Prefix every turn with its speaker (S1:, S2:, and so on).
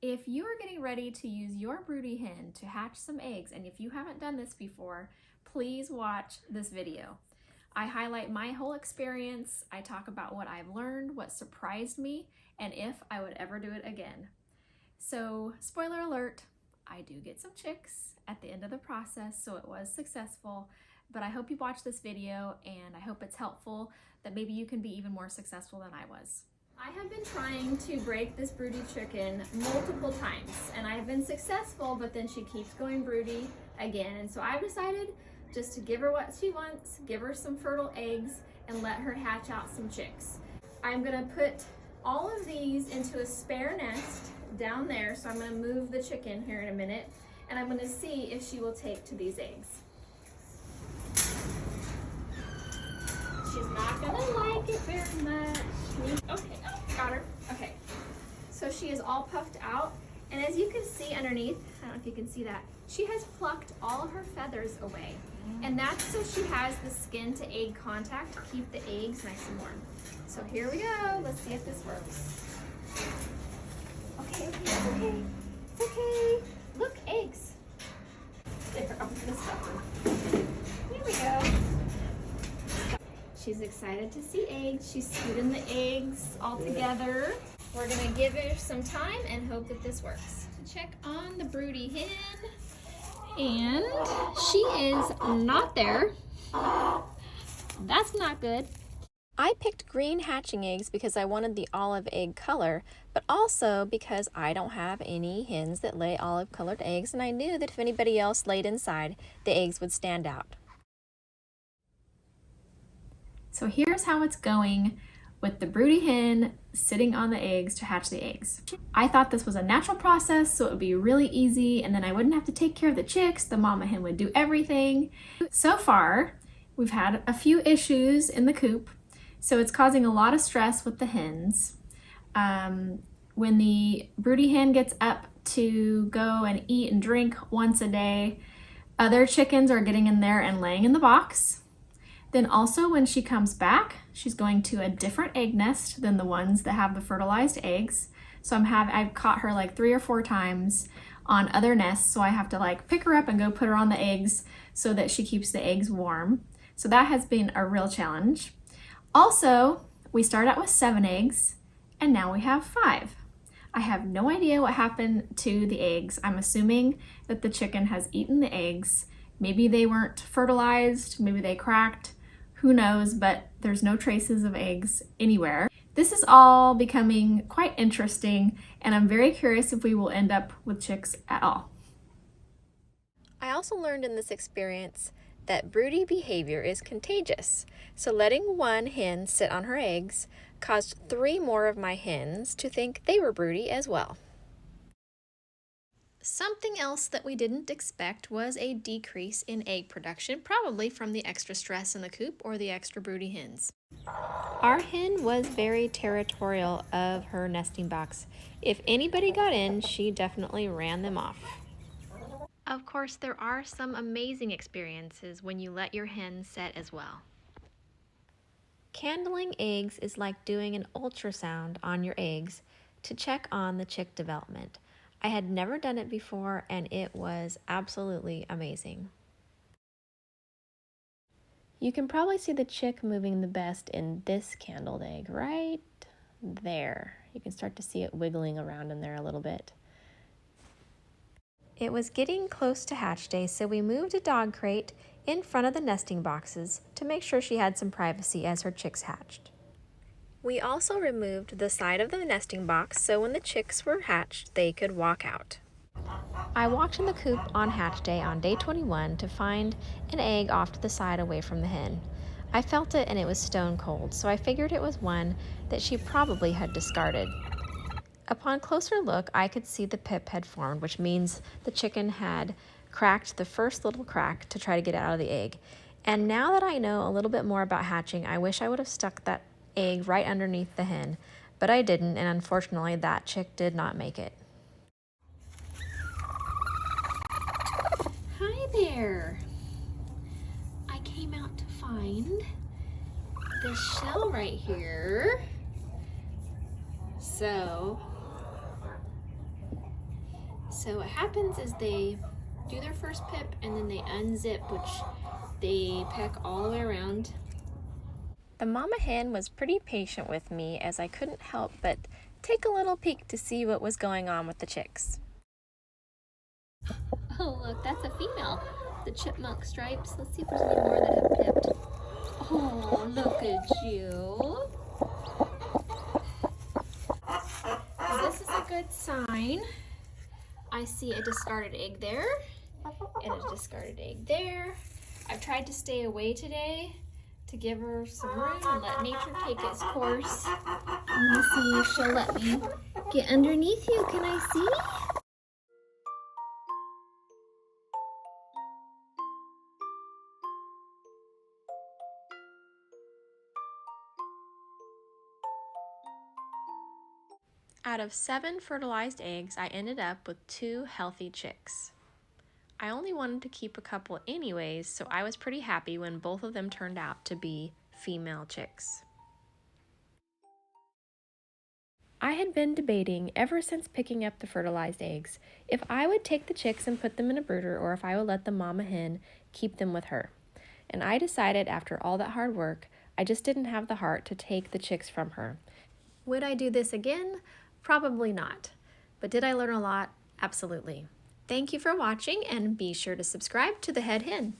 S1: If you are getting ready to use your broody hen to hatch some eggs, and if you haven't done this before, please watch this video. I highlight my whole experience, I talk about what I've learned, what surprised me, and if I would ever do it again. So, spoiler alert, I do get some chicks at the end of the process, so it was successful, but I hope you watch this video and I hope it's helpful that maybe you can be even more successful than I was. I have been trying to break this broody chicken multiple times and I have been successful, but then she keeps going broody again. And so I've decided just to give her what she wants, give her some fertile eggs and let her hatch out some chicks. I'm gonna put all of these into a spare nest down there. So I'm gonna move the chicken here in a minute and I'm gonna see if she will take to these eggs. She's not gonna like it very much. Okay, oh, got her. Okay, so she is all puffed out, and as you can see underneath, I don't know if you can see that, she has plucked all of her feathers away, and that's so she has the skin to egg contact to keep the eggs nice and warm. So here we go. Let's see if this works. Okay, okay. Look, eggs. There, I'm gonna stop her. Here we go. She's excited to see eggs. She's scooting the eggs all together. We're gonna give her some time and hope that this works. Check on the broody hen. And she is not there. That's not good. I picked green hatching eggs because I wanted the olive egg color, but also because I don't have any hens that lay olive colored eggs, and I knew that if anybody else laid inside, the eggs would stand out. So here's how it's going with the broody hen sitting on the eggs to hatch the eggs. I thought this was a natural process, so it would be really easy, and then I wouldn't have to take care of the chicks. The mama hen would do everything. So far, we've had a few issues in the coop, so it's causing a lot of stress with the hens. When the broody hen gets up to go and eat and drink once a day, other chickens are getting in there and laying in the box. Then also when she comes back, she's going to a different egg nest than the ones that have the fertilized eggs. So I've caught her like 3 or 4 times on other nests, so I have to like pick her up and go put her on the eggs so that she keeps the eggs warm. So that has been a real challenge. Also, we started out with 7 eggs and now we have 5. I have no idea what happened to the eggs. I'm assuming that the chicken has eaten the eggs. Maybe they weren't fertilized, maybe they cracked. Who knows, but there's no traces of eggs anywhere. This is all becoming quite interesting, and I'm very curious if we will end up with chicks at all. I also learned in this experience that broody behavior is contagious. So letting one hen sit on her eggs caused 3 more of my hens to think they were broody as well. Something else that we didn't expect was a decrease in egg production, probably from the extra stress in the coop or the extra broody hens. Our hen was very territorial of her nesting box. If anybody got in, she definitely ran them off. Of course, there are some amazing experiences when you let your hen set as well. Candling eggs is like doing an ultrasound on your eggs to check on the chick development. I had never done it before, and it was absolutely amazing. You can probably see the chick moving the best in this candled egg right there. You can start to see it wiggling around in there a little bit. It was getting close to hatch day, so we moved a dog crate in front of the nesting boxes to make sure she had some privacy as her chicks hatched. We also removed the side of the nesting box so when the chicks were hatched, they could walk out. I walked in the coop on hatch day on day 21 to find an egg off to the side away from the hen. I felt it and it was stone cold, so I figured it was one that she probably had discarded. Upon closer look, I could see the pip had formed, which means the chicken had cracked the first little crack to try to get out of the egg. And now that I know a little bit more about hatching, I wish I would have stuck that egg right underneath the hen, but I didn't, and unfortunately that chick did not make it. Hi there. I came out to find the shell right here. So So what happens is they do their first pip and then they unzip, which they peck all the way around. The mama hen was pretty patient with me as I couldn't help but take a little peek to see what was going on with the chicks. Oh look, that's a female. The chipmunk stripes. Let's see if there's any more that have pipped. Oh, look at you. This is a good sign. I see a discarded egg there and a discarded egg there. I've tried to stay away today to give her some room and let nature take its course. I'm gonna see if she'll let me get underneath you. Can I see? Out of 7 fertilized eggs, I ended up with 2 healthy chicks. I only wanted to keep a couple anyways, so I was pretty happy when both of them turned out to be female chicks. I had been debating ever since picking up the fertilized eggs if I would take the chicks and put them in a brooder or if I would let the mama hen keep them with her. And I decided after all that hard work, I just didn't have the heart to take the chicks from her. Would I do this again? Probably not. But did I learn a lot? Absolutely. Thank you for watching and be sure to subscribe to The Head Hen.